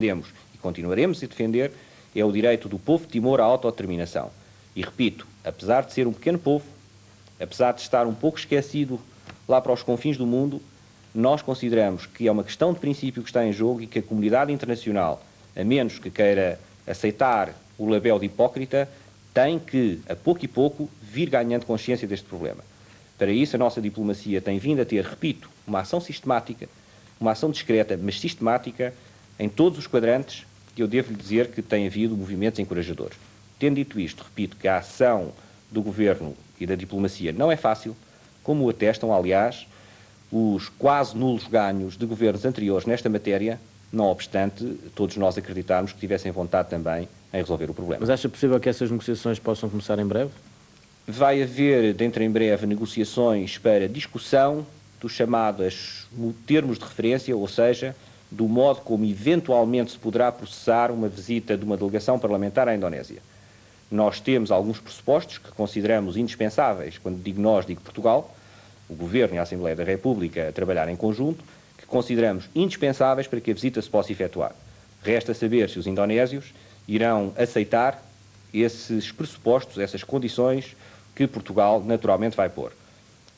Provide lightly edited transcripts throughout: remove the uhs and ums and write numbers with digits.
defendemos e continuaremos a defender é o direito do povo de Timor à autodeterminação. E repito, apesar de ser um pequeno povo, apesar de estar um pouco esquecido lá para os confins do mundo, nós consideramos que é uma questão de princípio que está em jogo e que a comunidade internacional, a menos que queira aceitar o label de hipócrita, tem que, a pouco e pouco, vir ganhando consciência deste problema. Para isso, a nossa diplomacia tem vindo a ter, repito, uma ação sistemática, uma ação discreta, mas sistemática, em todos os quadrantes, e eu devo-lhe dizer que tem havido movimentos encorajadores. Tendo dito isto, repito que a ação do Governo e da diplomacia não é fácil, como o atestam, aliás, os quase nulos ganhos de governos anteriores nesta matéria, não obstante todos nós acreditarmos que tivessem vontade também em resolver o problema. Mas acha possível que essas negociações possam começar em breve? Vai haver, dentro em breve, negociações para discussão dos chamados termos de referência, ou seja, do modo como eventualmente se poderá processar uma visita de uma delegação parlamentar à Indonésia. Nós temos alguns pressupostos que consideramos indispensáveis, quando digo nós, digo Portugal, o Governo e a Assembleia da República a trabalhar em conjunto, que consideramos indispensáveis para que a visita se possa efetuar. Resta saber se os indonésios irão aceitar esses pressupostos, essas condições que Portugal naturalmente vai pôr.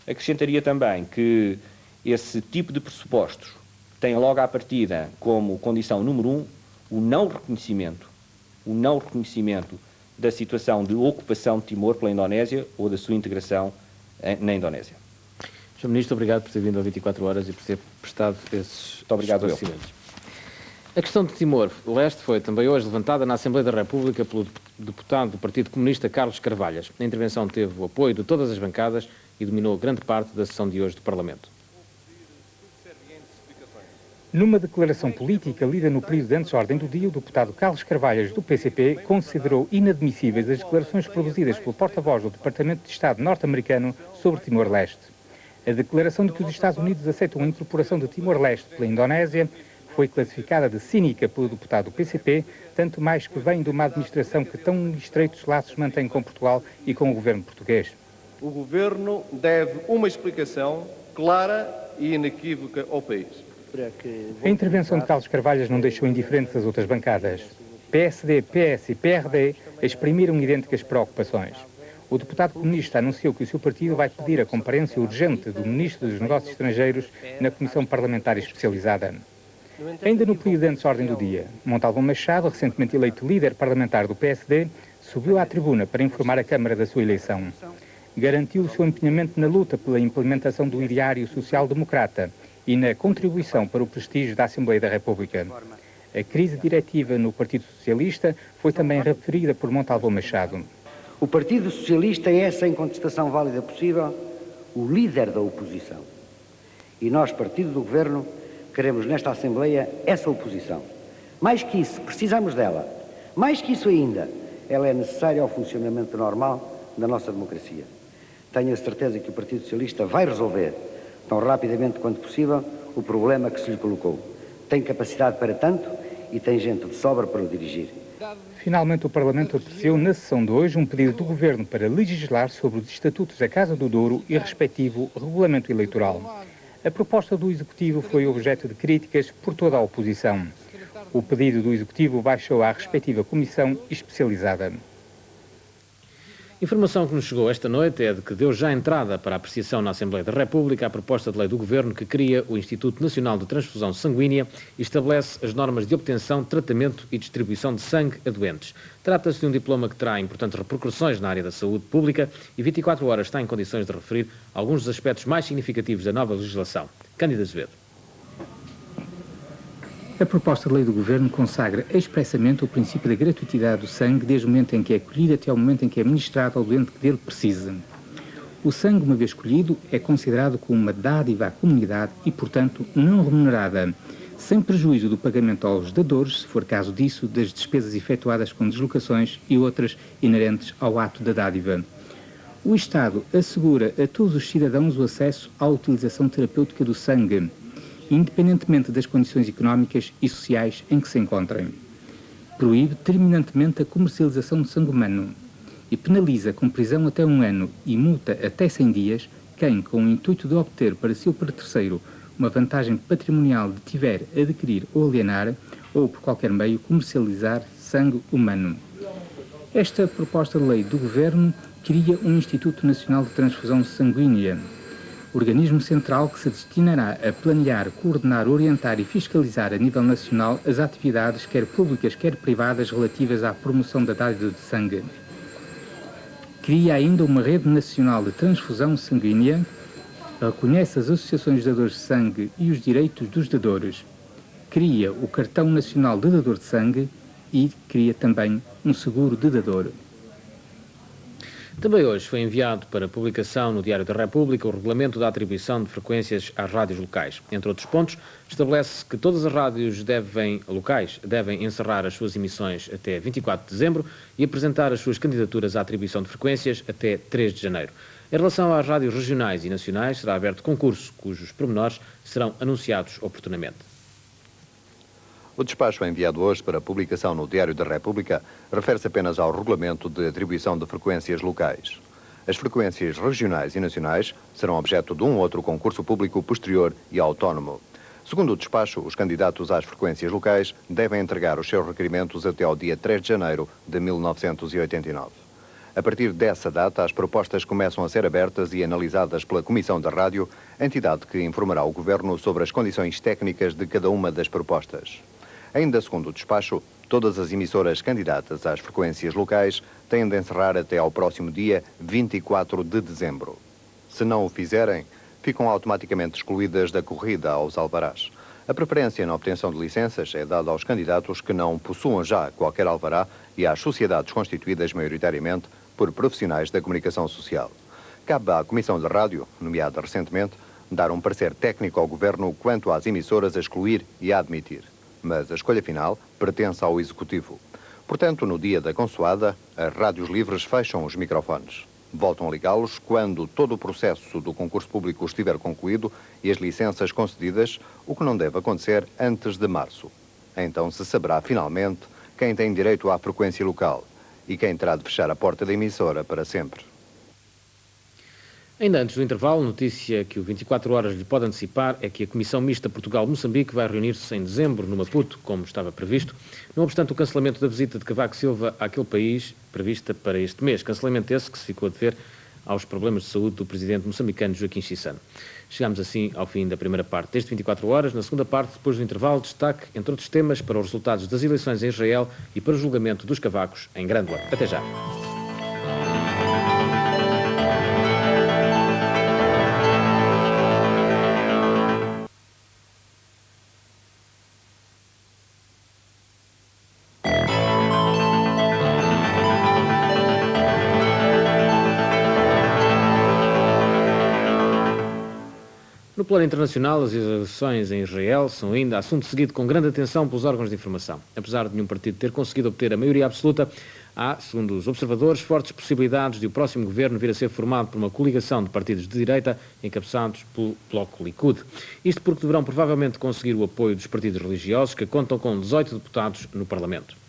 Acrescentaria também que esse tipo de pressupostos tem logo à partida como condição número 1 o não reconhecimento da situação de ocupação de Timor pela Indonésia ou da sua integração na Indonésia. Sr. Ministro, obrigado por ter vindo a 24 horas e por ter prestado esses esclarecimentos. A questão de Timor-Leste foi também hoje levantada na Assembleia da República pelo deputado do Partido Comunista Carlos Carvalhas. A intervenção teve o apoio de todas as bancadas e dominou grande parte da sessão de hoje do Parlamento. Numa declaração política lida no período de antes-ordem do dia, o deputado Carlos Carvalhas, do PCP, considerou inadmissíveis as declarações produzidas pelo porta-voz do Departamento de Estado norte-americano sobre Timor-Leste. A declaração de que os Estados Unidos aceitam a incorporação de Timor-Leste pela Indonésia foi classificada de cínica pelo deputado do PCP, tanto mais que vem de uma administração que tão estreitos laços mantém com Portugal e com o governo português. O governo deve uma explicação clara e inequívoca ao país. A intervenção de Carlos Carvalhas não deixou indiferentes as outras bancadas. PSD, PS e PRD exprimiram idênticas preocupações. O deputado comunista anunciou que o seu partido vai pedir a comparência urgente do Ministro dos Negócios Estrangeiros na Comissão Parlamentar Especializada. Ainda no período antes ordem do dia, Montalvão Machado, recentemente eleito líder parlamentar do PSD, subiu à tribuna para informar a Câmara da sua eleição. Garantiu o seu empenhamento na luta pela implementação do ideário social-democrata e na contribuição para o prestígio da Assembleia da República. A crise diretiva no Partido Socialista foi também referida por Montalvão Machado. O Partido Socialista é, sem contestação válida possível, o líder da oposição. E nós, Partido do Governo, queremos nesta Assembleia essa oposição. Mais que isso, precisamos dela. Mais que isso ainda, ela é necessária ao funcionamento normal da nossa democracia. Tenho a certeza que o Partido Socialista vai resolver, tão rapidamente quanto possível, o problema que se lhe colocou. Tem capacidade para tanto e tem gente de sobra para o dirigir. Finalmente, o Parlamento apreciou na sessão de hoje um pedido do Governo para legislar sobre os estatutos da Casa do Douro e respectivo regulamento eleitoral. A proposta do Executivo foi objeto de críticas por toda a oposição. O pedido do Executivo baixou à respectiva comissão especializada. Informação que nos chegou esta noite é de que deu já entrada para apreciação na Assembleia da República a proposta de lei do Governo que cria o Instituto Nacional de Transfusão Sanguínea e estabelece as normas de obtenção, tratamento e distribuição de sangue a doentes. Trata-se de um diploma que terá importantes repercussões na área da saúde pública e 24 horas está em condições de referir alguns dos aspectos mais significativos da nova legislação. Cândido Azevedo. A proposta de lei do Governo consagra expressamente o princípio da gratuitidade do sangue desde o momento em que é colhido até o momento em que é administrado ao doente que dele precisa. O sangue, uma vez escolhido, é considerado como uma dádiva à comunidade e, portanto, não remunerada, sem prejuízo do pagamento aos dadores, se for caso disso, das despesas efetuadas com deslocações e outras inerentes ao ato da dádiva. O Estado assegura a todos os cidadãos o acesso à utilização terapêutica do sangue, independentemente das condições económicas e sociais em que se encontrem. Proíbe terminantemente a comercialização de sangue humano e penaliza com prisão até 1 ano e multa até 100 dias quem, com o intuito de obter para si ou para terceiro uma vantagem patrimonial de tiver, adquirir ou alienar, ou por qualquer meio comercializar sangue humano. Esta proposta de lei do Governo cria um Instituto Nacional de Transfusão Sanguínea, organismo central que se destinará a planear, coordenar, orientar e fiscalizar a nível nacional as atividades, quer públicas, quer privadas, relativas à promoção da dádiva de sangue. Cria ainda uma rede nacional de transfusão sanguínea, reconhece as associações de dadores de sangue e os direitos dos dadores, cria o Cartão Nacional de Dador de Sangue e cria também um seguro de dador. Também hoje foi enviado para publicação no Diário da República o regulamento da atribuição de frequências às rádios locais. Entre outros pontos, estabelece que todas as rádios locais devem encerrar as suas emissões até 24 de dezembro e apresentar as suas candidaturas à atribuição de frequências até 3 de janeiro. Em relação às rádios regionais e nacionais, será aberto concurso, cujos pormenores serão anunciados oportunamente. O despacho enviado hoje para publicação no Diário da República refere-se apenas ao regulamento de atribuição de frequências locais. As frequências regionais e nacionais serão objeto de um outro concurso público posterior e autónomo. Segundo o despacho, os candidatos às frequências locais devem entregar os seus requerimentos até ao dia 3 de janeiro de 1989. A partir dessa data, as propostas começam a ser abertas e analisadas pela Comissão da Rádio, entidade que informará o Governo sobre as condições técnicas de cada uma das propostas. Ainda segundo o despacho, todas as emissoras candidatas às frequências locais têm de encerrar até ao próximo dia 24 de dezembro. Se não o fizerem, ficam automaticamente excluídas da corrida aos alvarás. A preferência na obtenção de licenças é dada aos candidatos que não possuam já qualquer alvará e às sociedades constituídas maioritariamente por profissionais da comunicação social. Cabe à Comissão da Rádio, nomeada recentemente, dar um parecer técnico ao Governo quanto às emissoras a excluir e a admitir. Mas a escolha final pertence ao Executivo. Portanto, no dia da consoada, as rádios livres fecham os microfones. Voltam a ligá-los quando todo o processo do concurso público estiver concluído e as licenças concedidas, o que não deve acontecer antes de março. Então se saberá finalmente quem tem direito à frequência local e quem terá de fechar a porta da emissora para sempre. Ainda antes do intervalo, notícia que o 24 Horas lhe pode antecipar é que a Comissão Mista Portugal-Moçambique vai reunir-se em dezembro no Maputo, como estava previsto, não obstante o cancelamento da visita de Cavaco Silva àquele país, prevista para este mês. Cancelamento esse que se ficou a dever aos problemas de saúde do presidente moçambicano Joaquim Chissano. Chegamos assim ao fim da primeira parte deste 24 Horas. Na segunda parte, depois do intervalo, destaque, entre outros temas, para os resultados das eleições em Israel e para o julgamento dos cavacos em Grândola. Até já. No plano internacional, as eleições em Israel são ainda assunto seguido com grande atenção pelos órgãos de informação. Apesar de nenhum partido ter conseguido obter a maioria absoluta, há, segundo os observadores, fortes possibilidades de o próximo governo vir a ser formado por uma coligação de partidos de direita encabeçados pelo Bloco Likud. Isto porque deverão provavelmente conseguir o apoio dos partidos religiosos, que contam com 18 deputados no Parlamento.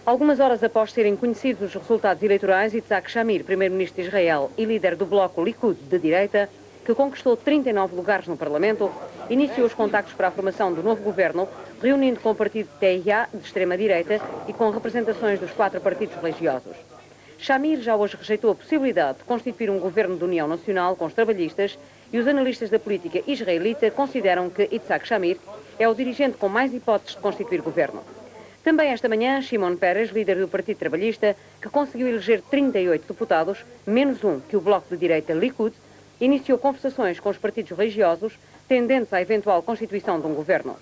Algumas horas após serem conhecidos os resultados eleitorais, Yitzhak Shamir, primeiro-ministro de Israel e líder do bloco Likud de direita, que conquistou 39 lugares no Parlamento, iniciou os contactos para a formação do novo governo, reunindo com o partido TIA, de extrema-direita, e com representações dos 4 partidos religiosos. Shamir já hoje rejeitou a possibilidade de constituir um governo de união nacional com os trabalhistas, e os analistas da política israelita consideram que Yitzhak Shamir é o dirigente com mais hipóteses de constituir governo. Também esta manhã, Shimon Peres, líder do Partido Trabalhista, que conseguiu eleger 38 deputados, menos um que o bloco de direita Likud, iniciou conversações com os partidos religiosos tendentes à eventual constituição de um governo.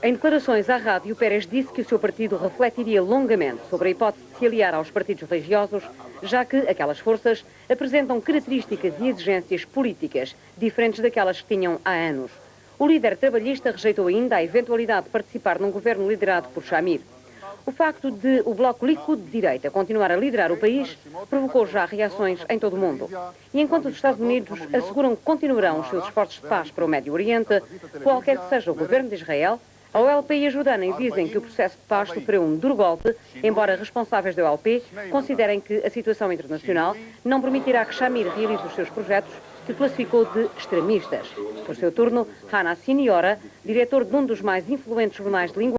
Em declarações à rádio, Peres disse que o seu partido refletiria longamente sobre a hipótese de se aliar aos partidos religiosos, já que aquelas forças apresentam características e exigências políticas diferentes daquelas que tinham há anos. O líder trabalhista rejeitou ainda a eventualidade de participar num governo liderado por Shamir. O facto de o bloco Likud de direita continuar a liderar o país provocou já reações em todo o mundo. E enquanto os Estados Unidos asseguram que continuarão os seus esforços de paz para o Médio Oriente, qualquer que seja o governo de Israel, a OLP e a Jordânia dizem que o processo de paz sofreu um duro golpe, embora responsáveis da OLP considerem que a situação internacional não permitirá que Shamir realize os seus projetos que classificou de extremistas. Por seu turno, Hannah Siniora, diretor de um dos mais influentes jornais de língua